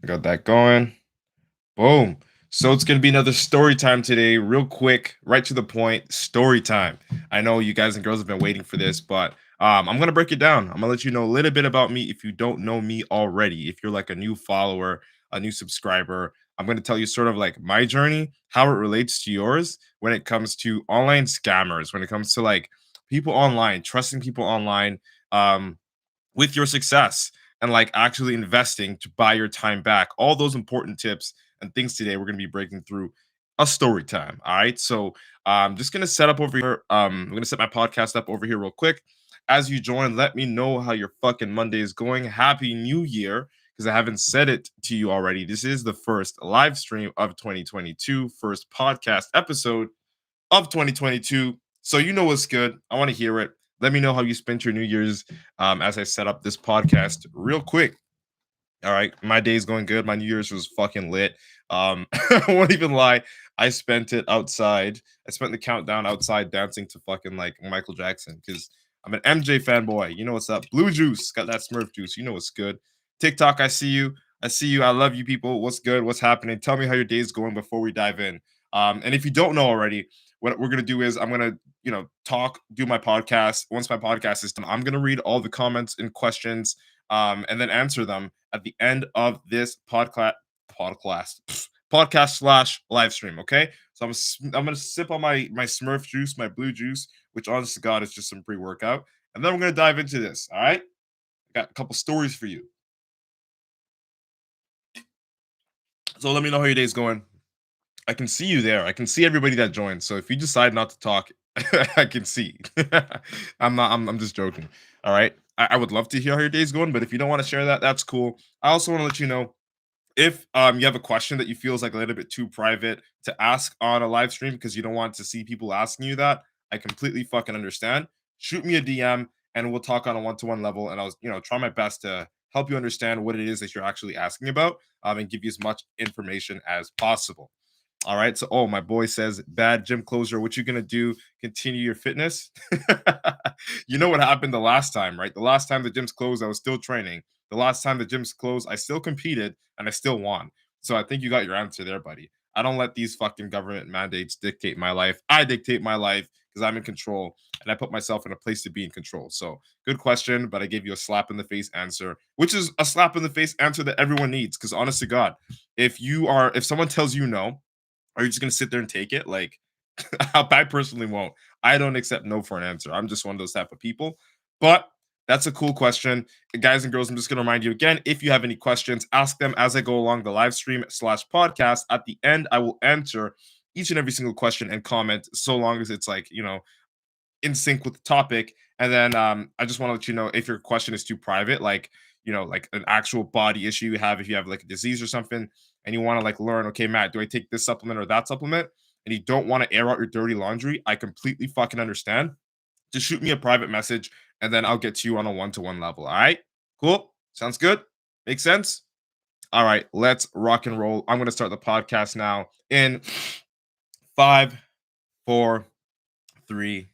Got that going. Boom. So it's gonna be another story time today, real quick, right to the point. Story time. I know you guys and girls have been waiting for this, but I'm gonna break it down. I'm gonna let you know a little bit about me if you don't know me already. If you're like a new follower, a new subscriber, I'm gonna tell you sort of like my journey, how it relates to yours when it comes to online scammers, when it comes to like people online, trusting people online. Um, with your success and like actually investing to buy your time back. All those important tips and things today we're going to be breaking through a story time. All right. So I'm just going to set up over here. I'm going to set my podcast up over here real quick. As you join, let me know how your fucking Monday is going. Happy New Year. Because I haven't said it to you already. This is the first live stream of 2022, first podcast episode of 2022. So you know what's good. I want to hear it. Let me know how you spent your New Year's as I set up this podcast real quick. All right. My day's going good. My New Year's was fucking lit. I won't even lie. I spent it outside. I spent the countdown outside dancing to fucking like Michael Jackson because I'm an MJ fanboy. You know what's up? Blue juice. Got that Smurf juice. You know what's good. TikTok, I see you. I see you. I love you people. What's good? What's happening? Tell me how your day's going before we dive in. And if you don't know already, what we're gonna do is I'm gonna, talk, do my podcast. Once my podcast is done, I'm gonna read all the comments and questions and then answer them at the end of this podcast slash live stream. Okay, so I'm gonna sip on my Smurf juice, my blue juice, which honest to God is just some pre workout, and then we're gonna dive into this. All right, I got a couple stories for you. So let me know how your day's going. I can see you there. I can see everybody that joins. So if you decide not to talk, I can see. I'm not. I'm just joking. All right. I would love to hear how your day's going, but if you don't want to share that, that's cool. I also want to let you know if you have a question that you feel is like a little bit too private to ask on a live stream because you don't want to see people asking you that. I completely fucking understand. Shoot me a DM and we'll talk on a one-to-one level, and I'll try my best to help you understand what it is that you're actually asking about, and give you as much information as possible. All right. So, oh, my boy says, bad gym closer. What you gonna do? Continue your fitness? You know what happened the last time, right? The last time the gyms closed, I was still training. The last time the gyms closed, I still competed and I still won. So I think you got your answer there, buddy. I don't let these fucking government mandates dictate my life. I dictate my life because I'm in control and I put myself in a place to be in control. So good question, but I gave you a slap in the face answer, which is a slap in the face answer that everyone needs. Because honest to God, if someone tells you no, are you just gonna sit there and take it? Like, I personally won't. I don't accept no for an answer. I'm just one of those type of people. But that's a cool question, guys and girls. I'm just gonna remind you again: if you have any questions, ask them as I go along the live stream slash podcast. At the end, I will answer each and every single question and comment, so long as it's like in sync with the topic. And then I just want to let you know if your question is too private, like like an actual body issue you have, if you have like a disease or something, and you want to like learn, okay, Matt, do I take this supplement or that supplement? And you don't want to air out your dirty laundry, I completely fucking understand. Just shoot me a private message, and then I'll get to you on a one-to-one level. All right, cool, sounds good, makes sense. All right, let's rock and roll. I'm gonna start the podcast now in five, four, three,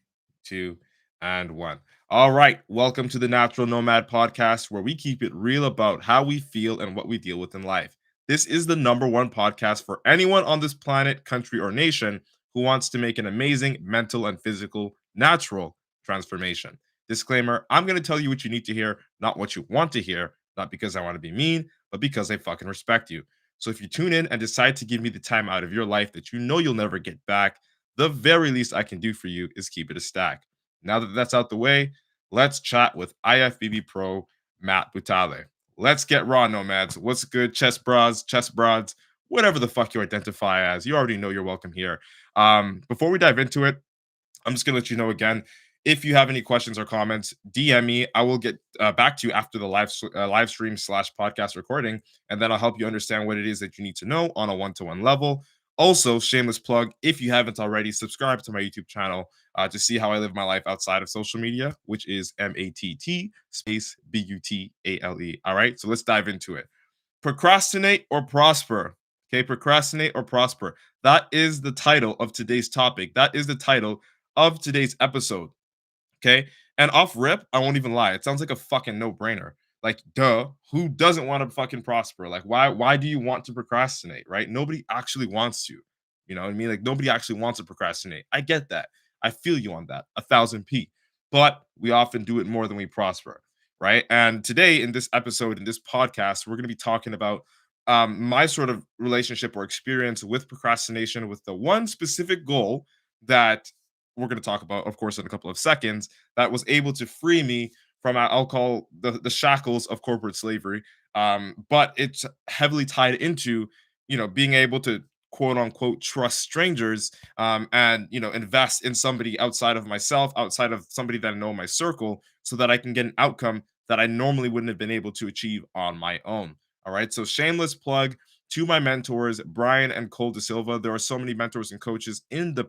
two, and one. All right. Welcome to the Natural Nomad podcast, where we keep it real about how we feel and what we deal with in life. This is the number one podcast for anyone on this planet, country, or nation who wants to make an amazing mental and physical, natural transformation. Disclaimer: I'm going to tell you what you need to hear, not what you want to hear, not because I want to be mean, but because I fucking respect you. So if you tune in and decide to give me the time out of your life that you know you'll never get back, the very least I can do for you is keep it a stack. Now that that's out the way, let's chat with IFBB Pro Matt Butale. Let's get raw, nomads. What's good, chess broads, whatever the fuck you identify as. You already know you're welcome here. Before we dive into it, I'm just gonna let you know again. If you have any questions or comments, DM me. I will get back to you after the live stream slash podcast recording, and then I'll help you understand what it is that you need to know on a one-to-one level. Also, shameless plug: if you haven't already, subscribe to my YouTube channel to see how I live my life outside of social media, which is MATT space BUTALE. All right, so let's dive into it. Procrastinate or prosper. Okay, procrastinate or prosper. That is the title of today's topic. That is the title of today's episode. Okay. And off rip, I won't even lie. It sounds like a fucking no brainer. Like, duh, who doesn't want to fucking prosper? Like, why do you want to procrastinate, right? Nobody actually wants to. You know what I mean? Like, nobody actually wants to procrastinate. I get that. I feel you on that. 1,000 p. But we often do it more than we prosper, right? And today in this episode, in this podcast, we're going to be talking about my sort of relationship or experience with procrastination, with the one specific goal that we're going to talk about, of course, in a couple of seconds, that was able to free me from, I'll call the shackles of corporate slavery. But it's heavily tied into, being able to quote unquote trust strangers, and invest in somebody outside of myself, outside of somebody that I know in my circle, so that I can get an outcome that I normally wouldn't have been able to achieve on my own. All right. So shameless plug to my mentors, Brian and Cole De Silva. There are so many mentors and coaches in the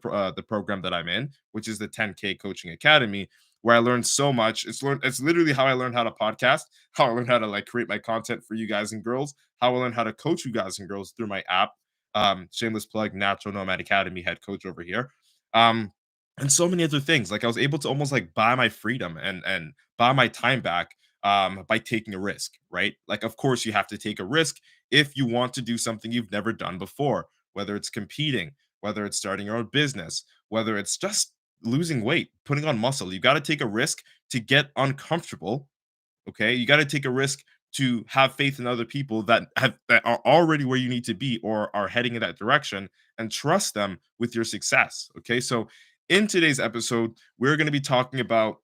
program that I'm in, which is the 10K Coaching Academy, where I learned so much. It's literally how I learned how to podcast, how I learned how to like create my content for you guys and girls, how I learned how to coach you guys and girls through my app. Shameless plug, Natural Nomad Academy head coach over here. Um, and so many other things. Like I was able to almost like buy my freedom and buy my time back by taking a risk, right? Like, of course, you have to take a risk if you want to do something you've never done before, whether it's competing, whether it's starting your own business, whether it's just losing weight, putting on muscle. You got to take a risk to get uncomfortable. Okay, you got to take a risk to have faith in other people that are already where you need to be or are heading in that direction, and trust them with your success. Okay, so in today's episode, we're going to be talking about,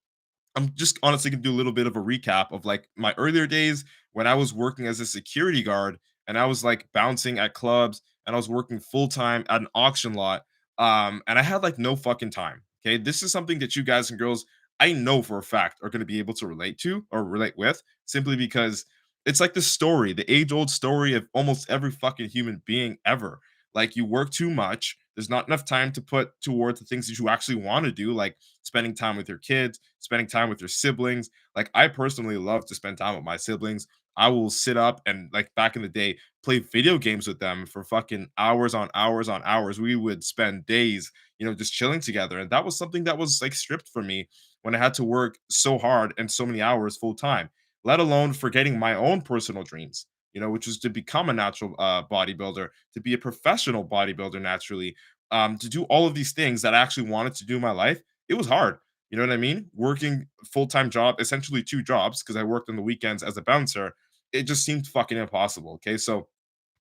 I'm just honestly gonna do a little bit of a recap of like my earlier days when I was working as a security guard and I was like bouncing at clubs and I was working full time at an auction lot. And I had like no fucking time. Okay. This is something that you guys and girls, I know for a fact, are going to be able to relate to or relate with, simply because it's like the story, the age old story of almost every fucking human being ever. Like, you work too much. There's not enough time to put towards the things that you actually want to do, like spending time with your kids, spending time with your siblings. Like, I personally love to spend time with my siblings. I will sit up and, like, back in the day, play video games with them for fucking hours on hours on hours. We would spend days, just chilling together. And that was something that was like stripped from me when I had to work so hard and so many hours full time, let alone forgetting my own personal dreams, which was to become a natural bodybuilder, to be a professional bodybuilder naturally, to do all of these things that I actually wanted to do in my life. It was hard. You know what I mean? Working full-time job, essentially two jobs, because I worked on the weekends as a bouncer. It just seemed fucking impossible. Okay. So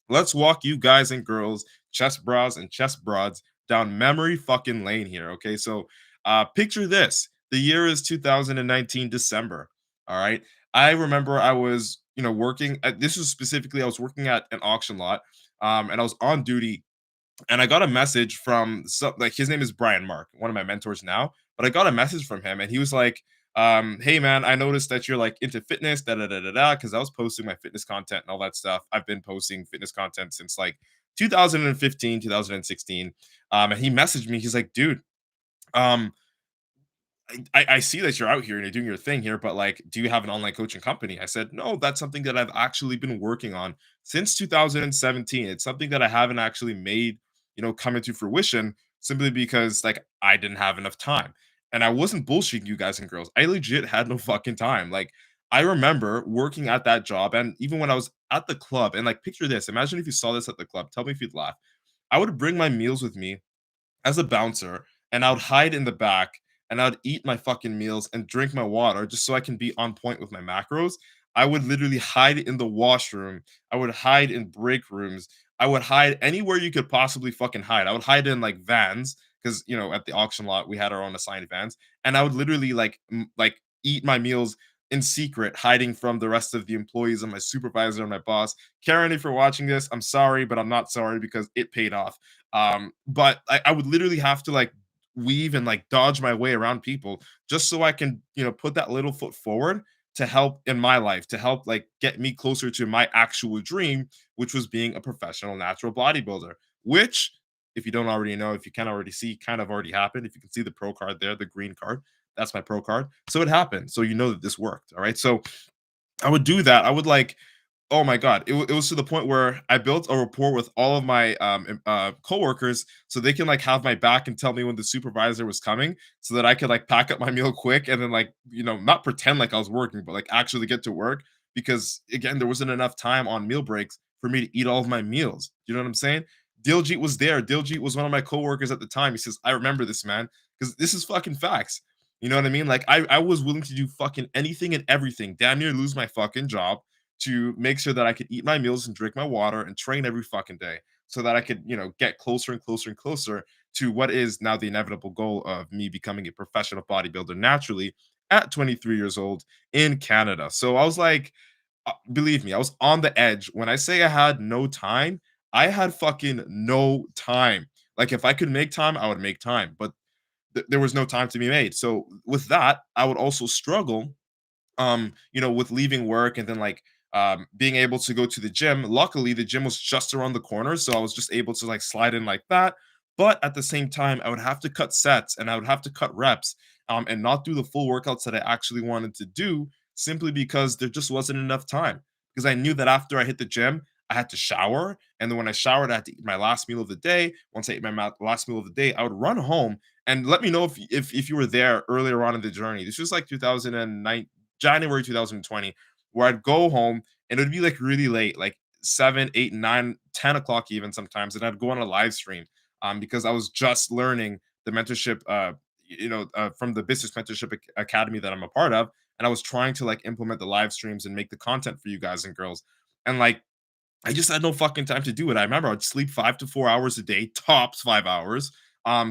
let's walk you guys and girls, chest bras and chest broads, down memory fucking lane here. Okay. So picture this. The year is 2019 December. All right. I remember I was, working at, this was specifically, I was working at an auction lot, and I was on duty, and I got a message from like, his name is Brian Mark, one of my mentors now, but I got a message from him and he was like, hey man, I noticed that you're like into fitness, da da da da da, because I was posting my fitness content and all that stuff. I've been posting fitness content since like 2015, 2016. And he messaged me, he's like, dude, um, I see that you're out here and you're doing your thing here, but like, do you have an online coaching company? I said, no, that's something that I've actually been working on since 2017. It's something that I haven't actually made, come into fruition, simply because like I didn't have enough time. And I wasn't bullshitting you guys and girls. I legit had no fucking time. Like, I remember working at that job, and even when I was at the club, and like, picture this. Imagine if you saw this at the club. Tell me if you'd laugh. I would bring my meals with me as a bouncer, and I would hide in the back and I would eat my fucking meals and drink my water just so I can be on point with my macros. I would literally hide in the washroom. I would hide in break rooms. I would hide anywhere you could possibly fucking hide. I would hide in like vans because, at the auction lot we had our own assigned vans, and I would literally like like eat my meals in secret, hiding from the rest of the employees and my supervisor and my boss. Karen, if you're watching this, I'm sorry, but I'm not sorry because it paid off. But I would literally have to like weave and like dodge my way around people just so I can, put that little foot forward to help in my life, to help like get me closer to my actual dream, which was being a professional natural bodybuilder, which, if you don't already know, if you can already see, kind of already happened. If you can see the pro card there, the green card, that's my pro card. So it happened. So you know that this worked. All right. So I would do that. I would like, oh my god, it was to the point where I built a rapport with all of my coworkers, so they can like have my back and tell me when the supervisor was coming, so that I could like pack up my meal quick and then like, not pretend like I was working, but like actually get to work because again, there wasn't enough time on meal breaks for me to eat all of my meals. You know what I'm saying? Diljit was there. Diljit was one of my coworkers at the time. He says, I remember this, man, because this is fucking facts. You know what I mean? Like I was willing to do fucking anything and everything, damn near lose my fucking job to make sure that I could eat my meals and drink my water and train every fucking day so that I could, get closer and closer and closer to what is now the inevitable goal of me becoming a professional bodybuilder naturally at 23 years old in Canada. So I was like, believe me, I was on the edge. When I say I had no time, I had fucking no time. Like if I could make time, I would make time, but there was no time to be made. So with that, I would also struggle with leaving work and then like being able to go to the gym. Luckily, the gym was just around the corner, so I was just able to like slide in like that. But at the same time, I would have to cut sets and I would have to cut reps and not do the full workouts that I actually wanted to do simply because there just wasn't enough time. Because I knew that after I hit the gym, I had to shower, and then when I showered, I had to eat my last meal of the day. Once I ate my last meal of the day, I would run home. And let me know if you were there earlier on in the journey. This was like 2009, January 2020, where I'd go home and it would be like really late, like 7, 8, 9, 10 o'clock even sometimes. And I'd go on a live stream because I was just learning the mentorship, from the Business Mentorship Academy that I'm a part of. And I was trying to like implement the live streams and make the content for you guys and girls. And like, I just had no fucking time to do it. I remember I'd sleep 5 to 4 hours a day, tops 5 hours,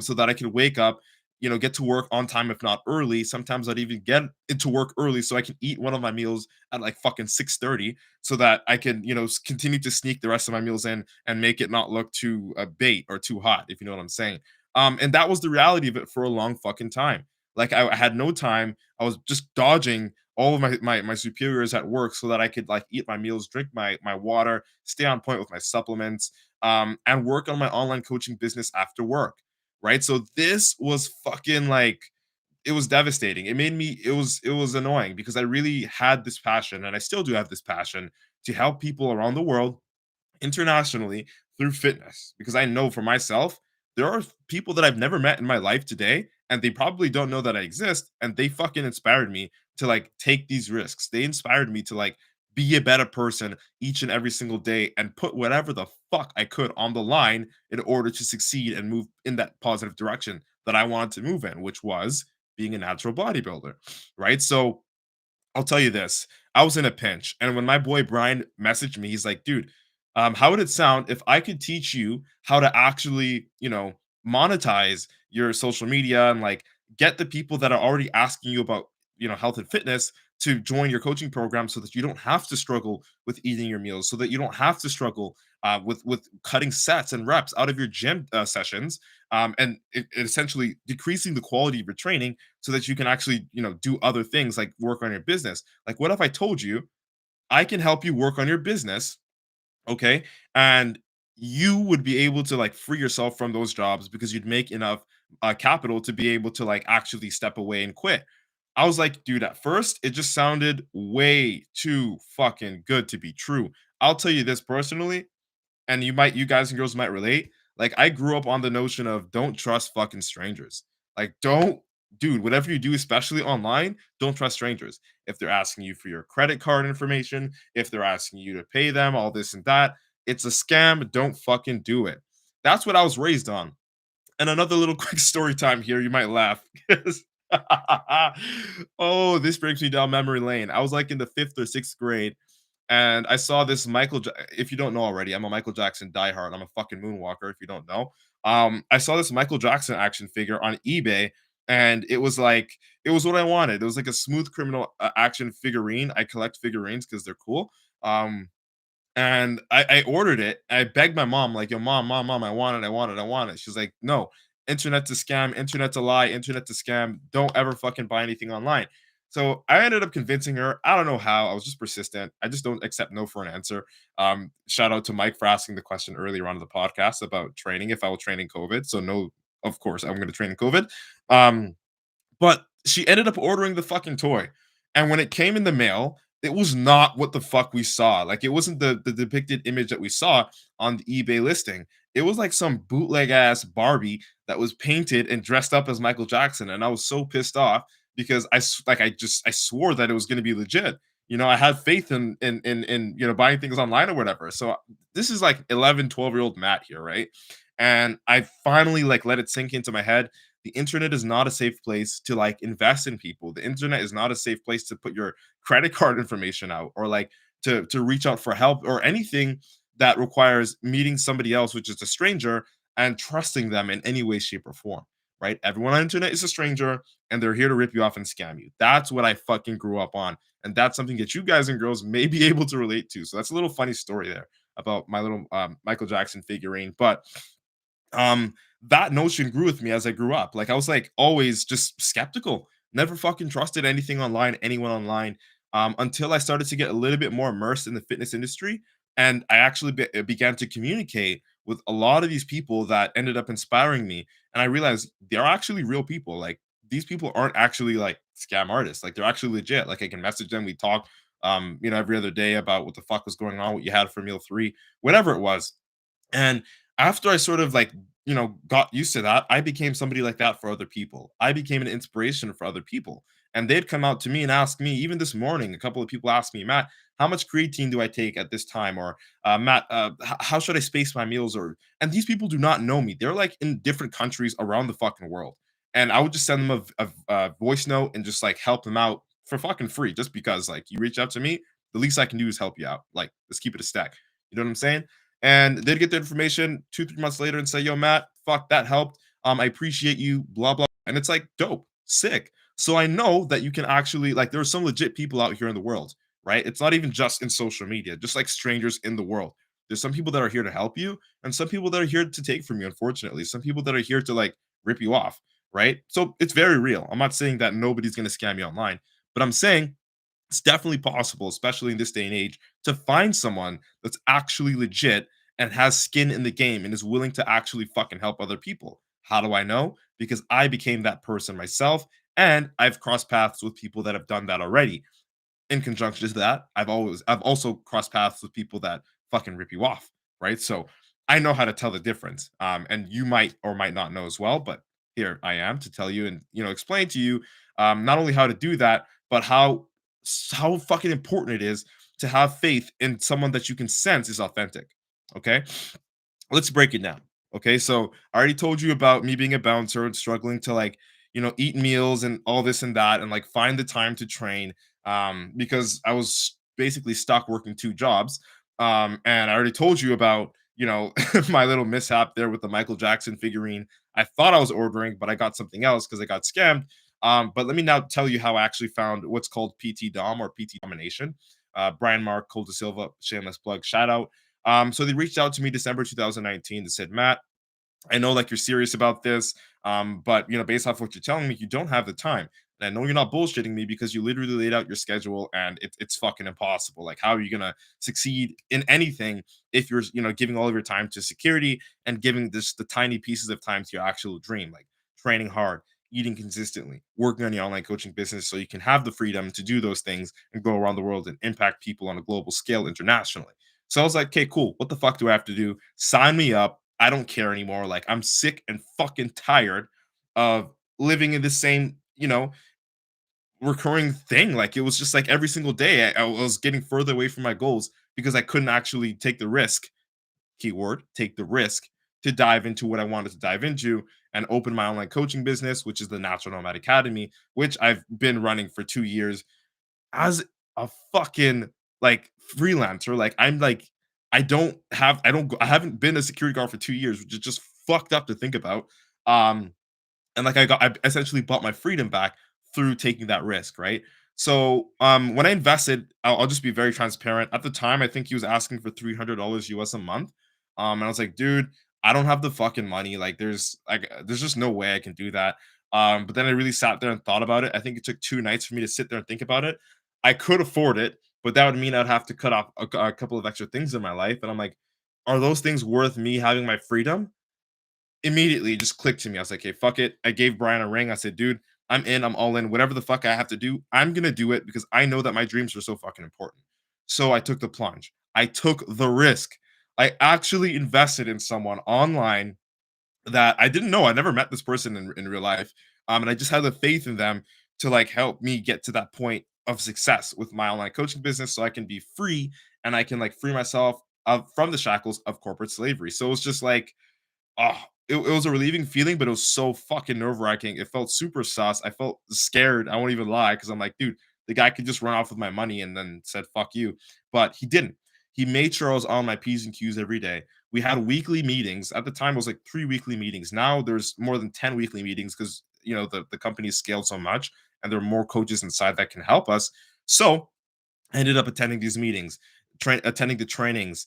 so that I could wake up, get to work on time, if not early. Sometimes I'd even get into work early so I can eat one of my meals at like fucking 6:30, so that I can, continue to sneak the rest of my meals in and make it not look too bait or too hot, if you know what I'm saying. And that was the reality of it for a long fucking time. Like I had no time. I was just dodging all of my superiors at work so that I could like eat my meals, drink my water, stay on point with my supplements, and work on my online coaching business after work. Right. So this was fucking like it was devastating. It was annoying because I really had this passion and I still do have this passion to help people around the world internationally through fitness because I know for myself, there are people that I've never met in my life today, and they probably don't know that I exist. And they fucking inspired me to like take these risks. They inspired me to like be a better person each and every single day and put whatever the fuck I could on the line in order to succeed and move in that positive direction that I wanted to move in, which was being a natural bodybuilder. Right. So I'll tell you this. I was in a pinch, and when my boy Brian messaged me, he's like, "Dude, how would it sound if I could teach you how to actually, monetize your social media and like get the people that are already asking you about, health and fitness to join your coaching program, so that you don't have to struggle with eating your meals, so that you don't have to struggle with cutting sets and reps out of your gym sessions, and it essentially decreasing the quality of your training." So that you can actually, do other things like work on your business. Like, what if I told you I can help you work on your business, okay? And you would be able to like free yourself from those jobs because you'd make enough capital to be able to like actually step away and quit. I was like, dude, at first it just sounded way too fucking good to be true. I'll tell you this personally, and you guys and girls might relate. Like I grew up on the notion of don't trust fucking strangers. Like don't dude, whatever you do, especially online, don't trust strangers. If they're asking you for your credit card information, if they're asking you to pay them, all this and that, it's a scam. Don't fucking do it. That's what I was raised on. And another little quick story time here, you might laugh. Oh, this brings me down memory lane. I was like in the fifth or sixth grade, and I saw this if you don't know already, I'm a Michael Jackson diehard. I'm a fucking moonwalker. If you don't know, I saw this Michael Jackson action figure on eBay, and it was what I wanted. It was like a smooth criminal action figurine. I collect figurines because they're cool. Um, and I ordered it. I begged my mom, like, yo, mom, I want it, I want it, I want it. She's like, no, internet's a scam, internet's a lie, internet's a scam. Don't ever fucking buy anything online. So I ended up convincing her. I don't know how. I was just persistent. I just don't accept no for an answer. Shout out to Mike for asking the question earlier on in the podcast about training, if I will train in COVID. So no, of course I'm going to train in COVID. Um, but she ended up ordering the fucking toy. And when it came in the mail, it was not what the fuck we saw. Like it wasn't the depicted image that we saw on the eBay listing. It was like some bootleg ass Barbie that was painted and dressed up as Michael Jackson. And I was so pissed off because I swore that it was going to be legit. I had faith in buying things online or whatever. So this is like 11, 12-year old Matt here, right? And I finally like let it sink into my head. The internet is not a safe place to like invest in people. The internet is not a safe place to put your credit card information out, or like to reach out for help, or anything that requires meeting somebody else, which is a stranger, and trusting them in any way, shape, or form. Right? Everyone on the internet is a stranger, and they're here to rip you off and scam you. That's what I fucking grew up on, and that's something that you guys and girls may be able to relate to. So that's a little funny story there about my little Michael Jackson figurine. But um that notion grew with me as I grew up. Like I was like always just skeptical, never fucking trusted anything online, anyone online, until I started to get a little bit more immersed in the fitness industry, and I actually began to communicate with a lot of these people that ended up inspiring me, and I realized they're actually real people. Like these people aren't actually like scam artists. Like they're actually legit. Like I can message them, we talk every other day about what the fuck was going on, what you had for meal 3, whatever it was. And after I sort of like, got used to that, I became somebody like that for other people. I became an inspiration for other people. And they'd come out to me and ask me, even this morning, a couple of people asked me, Matt, how much creatine do I take at this time? Or Matt, how should I space my meals? Or, and these people do not know me. They're like in different countries around the fucking world. And I would just send them a voice note and just like help them out for fucking free, just because like you reach out to me, the least I can do is help you out. Like, let's keep it a stack. You know what I'm saying? And they'd get the information 2, 3 months later and say, "Yo, Matt, fuck that helped. I appreciate you." Blah blah. And it's like dope, sick. So I know that you can actually like there are some legit people out here in the world, right? It's not even just in social media, just like strangers in the world. There's some people that are here to help you, and some people that are here to take from you. Unfortunately, some people that are here to like rip you off, right? So it's very real. I'm not saying that nobody's gonna scam you online, but I'm saying it's definitely possible, especially in this day and age, to find someone that's actually legit and has skin in the game and is willing to actually fucking help other people. How do I know? Because I became that person myself, and I've crossed paths with people that have done that already. In conjunction to that, I've also crossed paths with people that fucking rip you off, right? So I know how to tell the difference. And you might or might not know as well, but here I am to tell you and explain to you not only how to do that, but how fucking important it is to have faith in someone that you can sense is authentic. Okay, let's break it down. Okay, so I already told you about me being a bouncer and struggling to like, eat meals and all this and that, and like find the time to train, because I was basically stuck working 2 jobs. And I already told you about, my little mishap there with the Michael Jackson figurine. I thought I was ordering, but I got something else because I got scammed. But let me now tell you how I actually found what's called PT Dom or PT domination. Brian Mark, Cole De Silva, shameless plug, shout out. So they reached out to me December 2019. They said, Matt, I know like you're serious about this, but based off what you're telling me, you don't have the time. And I know you're not bullshitting me because you literally laid out your schedule and it's fucking impossible. Like, how are you gonna succeed in anything if you're giving all of your time to security and giving this the tiny pieces of time to your actual dream, like training hard, eating consistently, working on your online coaching business so you can have the freedom to do those things and go around the world and impact people on a global scale internationally. So I was like, okay, cool. What the fuck do I have to do? Sign me up. I don't care anymore. Like, I'm sick and fucking tired of living in the same, recurring thing. Like, it was just like every single day I was getting further away from my goals because I couldn't actually take the risk, keyword, take the risk to dive into what I wanted to dive into and open my online coaching business, which is the Natural Nomad Academy, which I've been running for 2 years as a fucking like freelancer. Like I'm like I haven't been a security guard for 2 years, which is just fucked up to think about. Um and like I essentially bought my freedom back through taking that risk, right? So when I invested, I'll just be very transparent. At the time, I think he was asking for $300 US a month. And I was like, dude, I don't have the fucking money. Like there's just no way I can do that. But then I really sat there and thought about it. I think it took 2 nights for me to sit there and think about it. I could afford it, but that would mean I'd have to cut off a couple of extra things in my life. And I'm like, are those things worth me having my freedom? Immediately it just clicked to me. I was like, "Hey, fuck it." I gave Brian a ring. I said, "Dude, I'm in. I'm all in. Whatever the fuck I have to do, I'm gonna do it because I know that my dreams are so fucking important." So I took the plunge. I took the risk. I actually invested in someone online that I didn't know. I never met this person in real life. And I just had the faith in them to like help me get to that point of success with my online coaching business so I can be free and I can like free myself from the shackles of corporate slavery. So it's just like, oh, it was a relieving feeling, but it was so fucking nerve wracking. It felt super sus. I felt scared. I won't even lie because I'm like, dude, the guy could just run off with my money and then said, fuck you. But he didn't. He made sure I was on my P's and Q's every day. We had weekly meetings. At the time, it was like 3 weekly meetings. Now there's more than 10 weekly meetings because, the company scaled so much and there are more coaches inside that can help us. So I ended up attending these meetings, attending the trainings,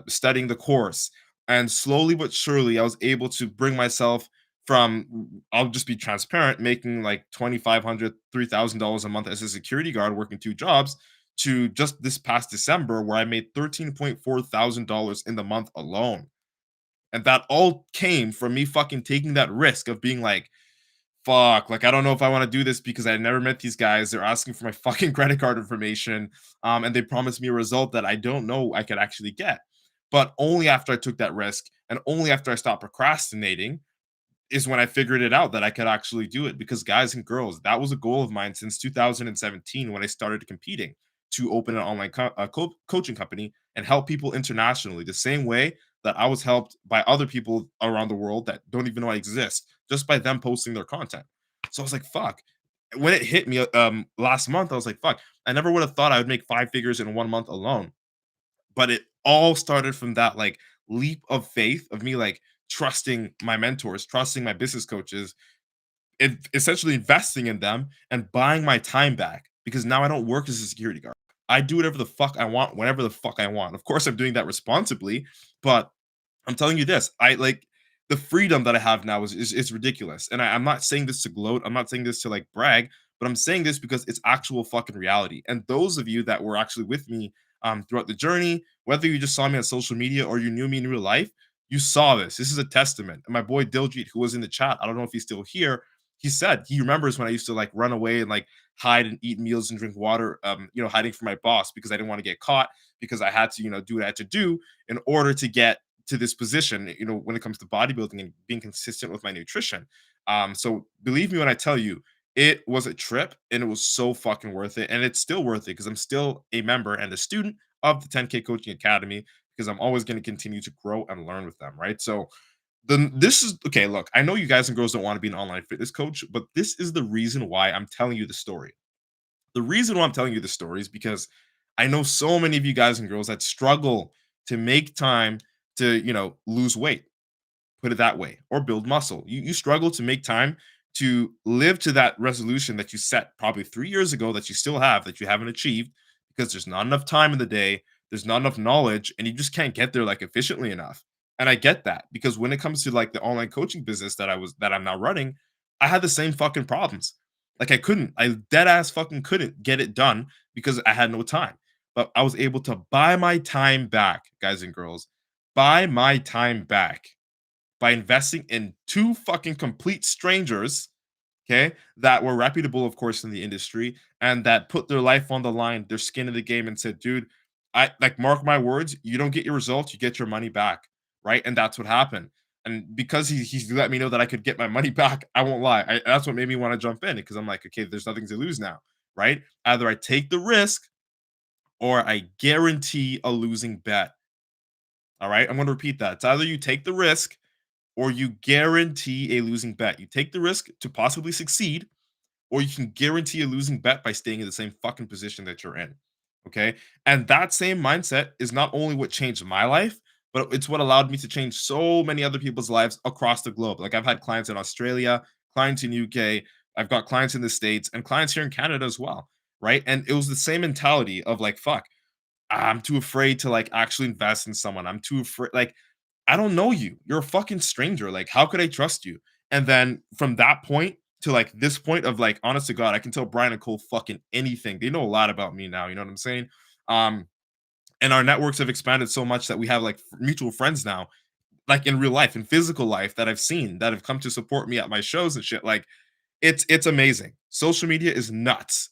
studying the course, and slowly but surely, I was able to bring myself from. I'll just be transparent, making like $2,500, $3,000 a month as a security guard, working 2 jobs, to just this past December, where I made $13,400 in the month alone, and that all came from me fucking taking that risk of being like, fuck, like I don't know if I want to do this because I never met these guys. They're asking for my fucking credit card information. And they promised me a result that I don't know I could actually get. But only after I took that risk and only after I stopped procrastinating is when I figured it out that I could actually do it. Because guys and girls, that was a goal of mine since 2017 when I started competing to open an online coaching company and help people internationally the same way that I was helped by other people around the world that don't even know I exist just by them posting their content. So I was like, fuck. When it hit me last month, I was like, fuck, I never would have thought I would make 5 figures in 1 month alone. But it all started from that like leap of faith of me like trusting my mentors, trusting my business coaches, essentially investing in them and buying my time back because now I don't work as a security guard. I do whatever the fuck I want, whenever the fuck I want. Of course, I'm doing that responsibly, but I'm telling you this, I like the freedom that I have now is ridiculous. And I'm not saying this to gloat. I'm not saying this to like brag, but I'm saying this because it's actual fucking reality. And those of you that were actually with me throughout the journey, whether you just saw me on social media or you knew me in real life, you saw this. This is a testament. And my boy Diljit, who was in the chat, I don't know if he's still here. He said he remembers when I used to like run away and like hide and eat meals and drink water, hiding from my boss because I didn't want to get caught because I had to, do what I had to do in order to get to this position, when it comes to bodybuilding and being consistent with my nutrition. So believe me when I tell you, it was a trip and it was so fucking worth it. And it's still worth it because I'm still a member and a student of the 10K Coaching Academy because I'm always going to continue to grow and learn with them. Right. So then this is okay. Look, I know you guys and girls don't want to be an online fitness coach, but this is the reason why I'm telling you the story. The reason why I'm telling you the story is because I know so many of you guys and girls that struggle to make time to, lose weight, put it that way, or build muscle. You struggle to make time to live to that resolution that you set probably 3 years ago that you still have that you haven't achieved because there's not enough time in the day, there's not enough knowledge, and you just can't get there like efficiently enough. And I get that because when it comes to like the online coaching business that I'm now running, I had the same fucking problems. Like I dead ass fucking couldn't get it done because I had no time. But I was able to buy my time back, guys and girls, buy my time back by investing in two fucking complete strangers, okay, that were reputable, of course, in the industry and that put their life on the line, their skin in the game, and said, dude, I like mark my words, you don't get your results, you get your money back, right? And that's what happened. And because he's let me know that I could get my money back, I won't lie. That's what made me want to jump in because I'm like, okay, there's nothing to lose now, right? Either I take the risk or I guarantee a losing bet. All right. I'm going to repeat that. It's either you take the risk or you guarantee a losing bet. You take the risk to possibly succeed, or you can guarantee a losing bet by staying in the same fucking position that you're in. Okay. And that same mindset is not only what changed my life, but it's what allowed me to change so many other people's lives across the globe. Like I've had clients in Australia, clients in UK, I've got clients in the States, and clients here in Canada as well. Right. And it was the same mentality of like, fuck, I'm too afraid to like actually invest in someone. I'm too afraid. Like, I don't know you. You're a fucking stranger. Like, how could I trust you? And then from that point to like this point of like, honest to God, I can tell Brian and Cole fucking anything. They know a lot about me now. You know what I'm saying? Um, and our networks have expanded so much that we have like mutual friends now, like in real life, in physical life that I've seen that have come to support me at my shows and shit. Like, it's amazing. Social media is nuts.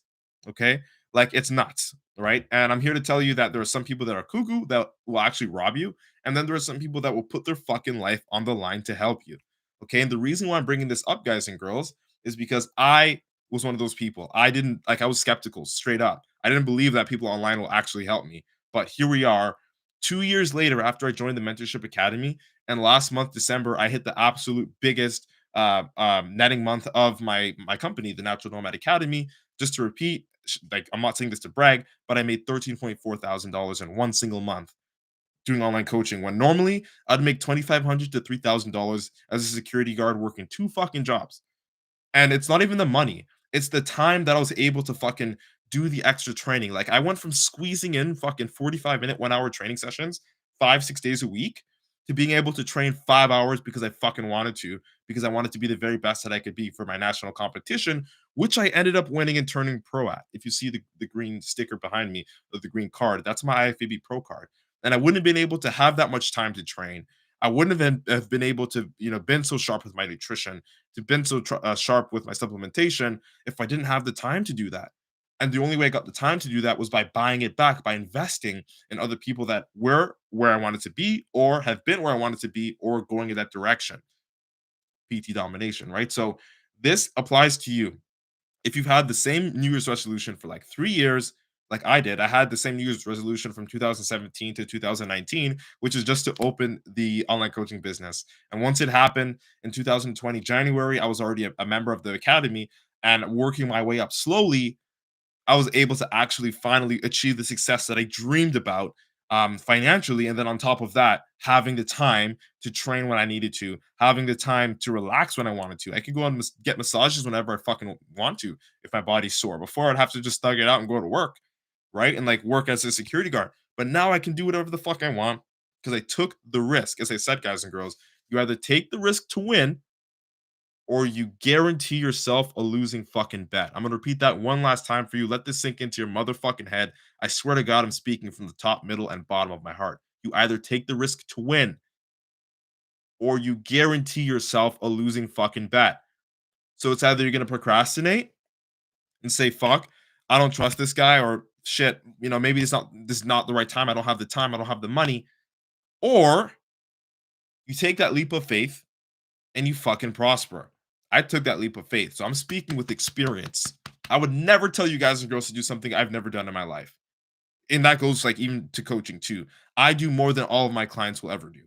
Okay? Like it's nuts, right? And I'm here to tell you that there are some people that are cuckoo that will actually rob you, and then there are some people that will put their fucking life on the line to help you. Okay? And the reason why I'm bringing this up, guys and girls, is because I was one of those people. I didn't like, I was skeptical straight up. I didn't believe that people online will actually help me. But here we are 2 years later after I joined the Mentorship Academy. And last month, December, I hit the absolute biggest netting month of my company, the Natural Nomad Academy. Just to repeat, like I'm not saying this to brag, but I made $13,400 in one single month doing online coaching when normally I'd make $2,500 to $3,000 as a security guard working two fucking jobs. And it's not even the money. It's the time that I was able to fucking do the extra training. Like I went from squeezing in fucking 45-minute 1 hour training sessions 5, 6 days a week to being able to train 5 hours because I fucking wanted to, because I wanted to be the very best that I could be for my national competition, which I ended up winning and turning pro at. If you see the green sticker behind me, or the green card, that's my IFBB pro card. And I wouldn't have been able to have that much time to train. I wouldn't have been able to, been so sharp with my nutrition, to been so sharp with my supplementation if I didn't have the time to do that. And the only way I got the time to do that was by buying it back, by investing in other people that were where I wanted to be, or have been where I wanted to be, or going in that direction. PT domination, right? So this applies to you. If you've had the same New Year's resolution for like 3 years, like I did, I had the same New Year's resolution from 2017 to 2019, which is just to open the online coaching business. And once it happened in 2020, January, I was already a member of the academy and working my way up slowly. I was able to actually finally achieve the success that I dreamed about financially. And then on top of that, having the time to train when I needed to, having the time to relax when I wanted to. I could go and get massages whenever I fucking want to if my body's sore. Before, I'd have to just thug it out and go to work, right? And like work as a security guard. But now I can do whatever the fuck I want because I took the risk. As I said, guys and girls, you either take the risk to win or you guarantee yourself a losing fucking bet. I'm gonna repeat that one last time for you. Let this sink into your motherfucking head. I swear to God, I'm speaking from the top, middle, and bottom of my heart. You either take the risk to win or you guarantee yourself a losing fucking bet. So it's either you're gonna procrastinate and say, fuck, I don't trust this guy, or shit, maybe this is not the right time. I don't have the time, I don't have the money. Or you take that leap of faith and you fucking prosper. I took that leap of faith. So I'm speaking with experience. I would never tell you guys and girls to do something I've never done in my life. And that goes like even to coaching too. I do more than all of my clients will ever do.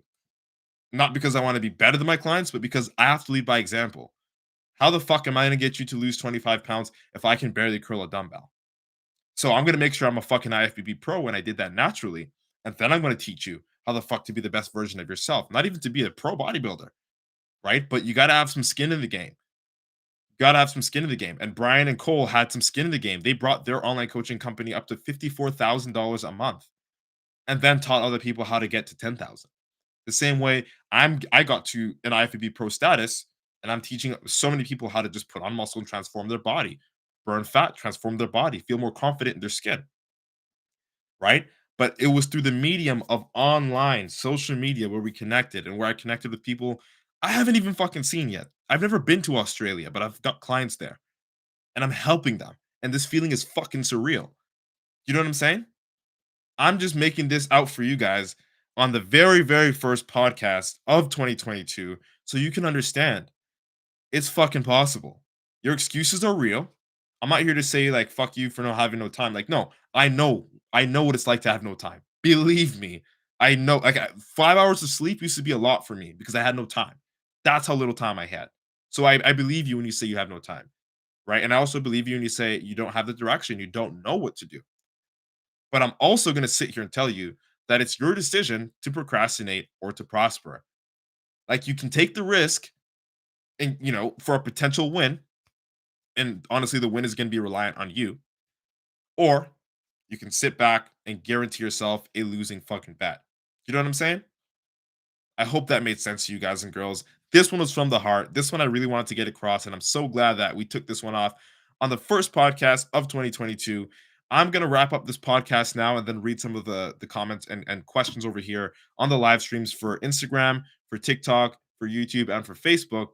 Not because I want to be better than my clients, but because I have to lead by example. How the fuck am I going to get you to lose 25 pounds if I can barely curl a dumbbell? So I'm going to make sure I'm a fucking IFBB pro when I did that naturally. And then I'm going to teach you how the fuck to be the best version of yourself. Not even to be a pro bodybuilder, right? But you got to have some skin in the game. Got to have some skin in the game. And Brian and Cole had some skin in the game. They brought their online coaching company up to $54,000 a month and then taught other people how to get to 10,000. The same way I got to an IFBB pro status and I'm teaching so many people how to just put on muscle and transform their body, burn fat, transform their body, feel more confident in their skin, right? But it was through the medium of online social media where we connected and where I connected with people I haven't even fucking seen yet. I've never been to Australia, but I've got clients there and I'm helping them. And this feeling is fucking surreal. You know what I'm saying? I'm just making this out for you guys on the very, very first podcast of 2022 so you can understand it's fucking possible. Your excuses are real. I'm not here to say like fuck you for not having no time. Like, no, I know what it's like to have no time. Believe me, I know. Like 5 hours of sleep used to be a lot for me because I had no time. That's how little time I had. So I believe you when you say you have no time, right? And I also believe you when you say you don't have the direction, you don't know what to do. But I'm also going to sit here and tell you that it's your decision to procrastinate or to prosper. Like you can take the risk and for a potential win, and honestly the win is going to be reliant on you, or you can sit back and guarantee yourself a losing fucking bet. You know what I'm saying? I hope that made sense to you guys and girls. This one was from the heart. This one I really wanted to get across, and I'm so glad that we took this one off on the first podcast of 2022. I'm gonna wrap up this podcast now and then read some of the comments and questions over here on the live streams for Instagram, for TikTok, for YouTube, and for Facebook.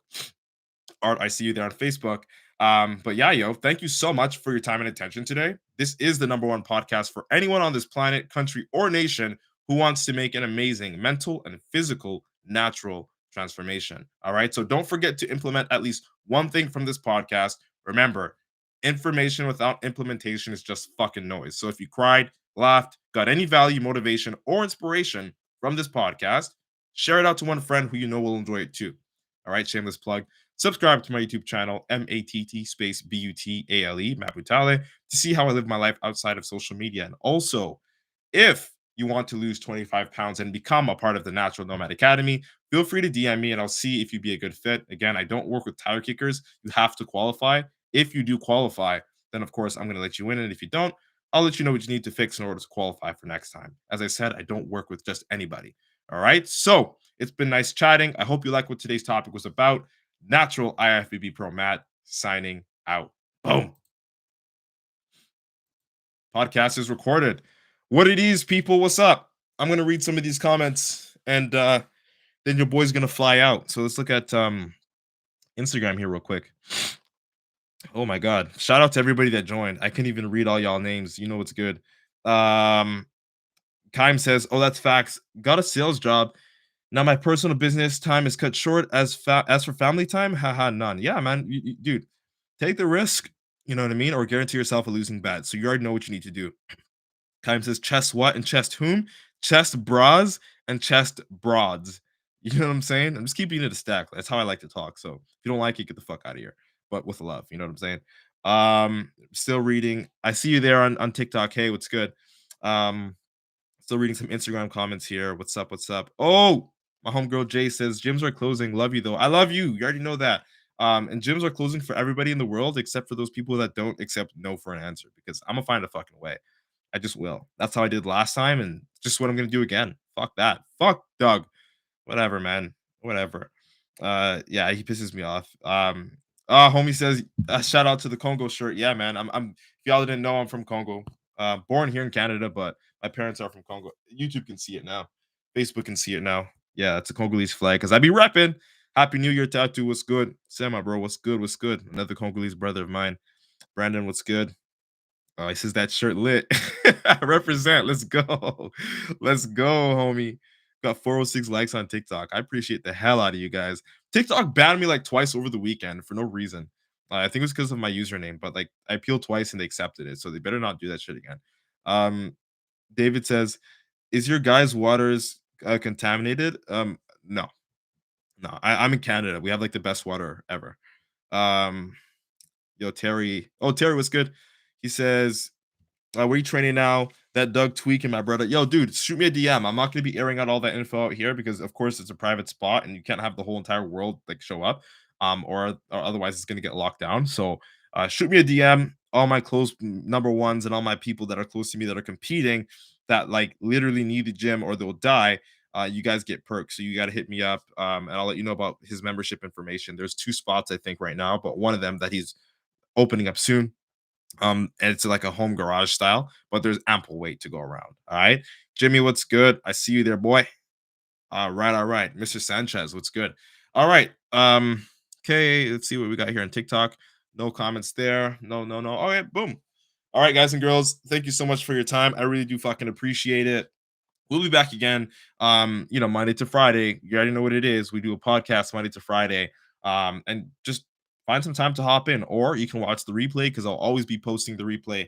Art, I see you there on Facebook. But yeah, yo, thank you so much for your time and attention today. This is the number one podcast for anyone on this planet, country, or nation who wants to make an amazing mental and physical natural transformation. All right. So don't forget to implement at least one thing from this podcast. Remember, Information without implementation is just fucking noise. So if you cried, laughed, got any value, motivation, or inspiration from this podcast, share it out to one friend who you know will enjoy it too. All right, shameless plug. Subscribe to my YouTube channel, MATT space BUTALE, Maputale, to see how I live my life outside of social media. And also, if you want to lose 25 pounds and become a part of the Natural Nomad Academy, feel free to DM me and I'll see if you'd be a good fit. Again, I don't work with tire kickers. You have to qualify. If you do qualify, then of course I'm going to let you in. And if you don't, I'll let you know what you need to fix in order to qualify for next time. As I said, I don't work with just anybody. All right. So it's been nice chatting. I hope you like what today's topic was about. Natural IFBB Pro Matt signing out. Boom. Podcast is recorded. What it is, people? What's up? I'm gonna read some of these comments, and then your boy's gonna fly out. So let's look at Instagram here real quick. Oh my god! Shout out to everybody that joined. I can't even read all y'all names. You know what's good. Um, Kime says, "Oh, that's facts. Got a sales job. Now my personal business time is cut short. As for family time, haha, none. Yeah, man, dude, take the risk. You know what I mean, or guarantee yourself a losing bet. So you already know what you need to do." Kime says, "Chest what and chest whom? Chest bras and chest broads." You know what I'm saying? I'm just keeping it a stack. That's how I like to talk. So if you don't like it, get the fuck out of here. But with love, you know what I'm saying? Still reading. I see you there on TikTok. Hey, what's good? Um, Still reading some Instagram comments here. What's up? What's up? Oh, my homegirl Jay says gyms are closing. Love you though. I love you. You already know that. And gyms are closing for everybody in the world except for those people that don't accept no for an answer because I'm gonna find a fucking way. I just will. That's how I did last time, and just what I'm gonna do again. Fuck that. Fuck Doug. Whatever, man. Whatever. Yeah, he pisses me off. Homie says, shout out to the Congo shirt. Yeah, man. If y'all didn't know, I'm from Congo. Born here in Canada, but my parents are from Congo. YouTube can see it now. Facebook can see it now. Yeah, it's a Congolese flag because I be repping. Happy New Year tattoo. What's good? Sema, bro. What's good? What's good? Another Congolese brother of mine. Brandon, what's good? Oh, he says that shirt lit. Represent. Let's go. Let's go, homie. Got 406 likes on TikTok. I appreciate the hell out of you guys. TikTok banned me like twice over the weekend for no reason. I think it was because of my username, but like I appealed twice and they accepted it. So they better not do that shit again. Um, David says, "Is your guys' waters contaminated?" No, no. I'm in Canada. We have like the best water ever. Um, Yo, Terry. Oh, Terry, what's good? He says, where you training now? That Doug tweaking, my brother. Yo, dude, shoot me a DM. I'm not gonna be airing out all that info out here because, of course, it's a private spot and you can't have the whole entire world like show up, or otherwise it's gonna get locked down. So, shoot me a DM. All my close number ones and all my people that are close to me that are competing, that like literally need the gym or they'll die. You guys get perks, so you got to hit me up, and I'll let you know about his membership information. There's 2 spots I think right now, but one of them that he's opening up soon. And it's like a home garage style, but there's ample weight to go around. All right. Jimmy, what's good? I see you there, boy. All right. Mr. Sanchez, what's good? All right. Okay, let's see what we got here on TikTok. No comments there. No, no, no. All right, boom. All right, guys and girls, thank you so much for your time. I really do fucking appreciate it. We'll be back again. Monday to Friday. You already know what it is. We do a podcast Monday to Friday. And just find some time to hop in, or you can watch the replay because I'll always be posting the replay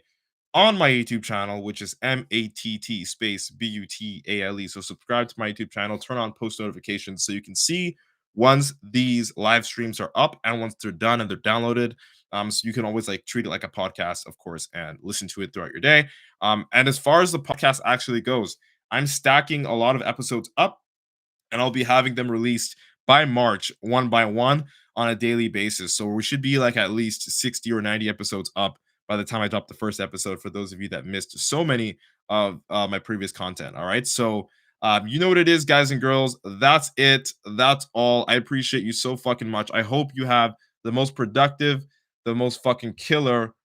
on my YouTube channel, which is MATT space BUTALE. So subscribe to my YouTube channel, turn on post notifications so you can see once these live streams are up and once they're done and they're downloaded. So you can always like treat it like a podcast, of course, and listen to it throughout your day. And as far as the podcast actually goes, I'm stacking a lot of episodes up and I'll be having them released by March, one by one, on a daily basis. So we should be like at least 60 or 90 episodes up by the time I drop the first episode for those of you that missed so many of my previous content. All right. So you know what it is, guys and girls. That's it. That's all. I appreciate you so fucking much. I hope you have the most productive, the most fucking killer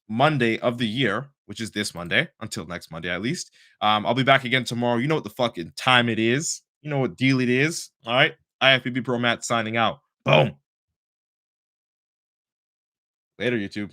Monday of the year, which is this Monday, until next Monday at least. I'll be back again tomorrow. You know what the fucking time it is. You know what deal it is. All right. IFBB Pro Matt signing out. Boom. Later, YouTube.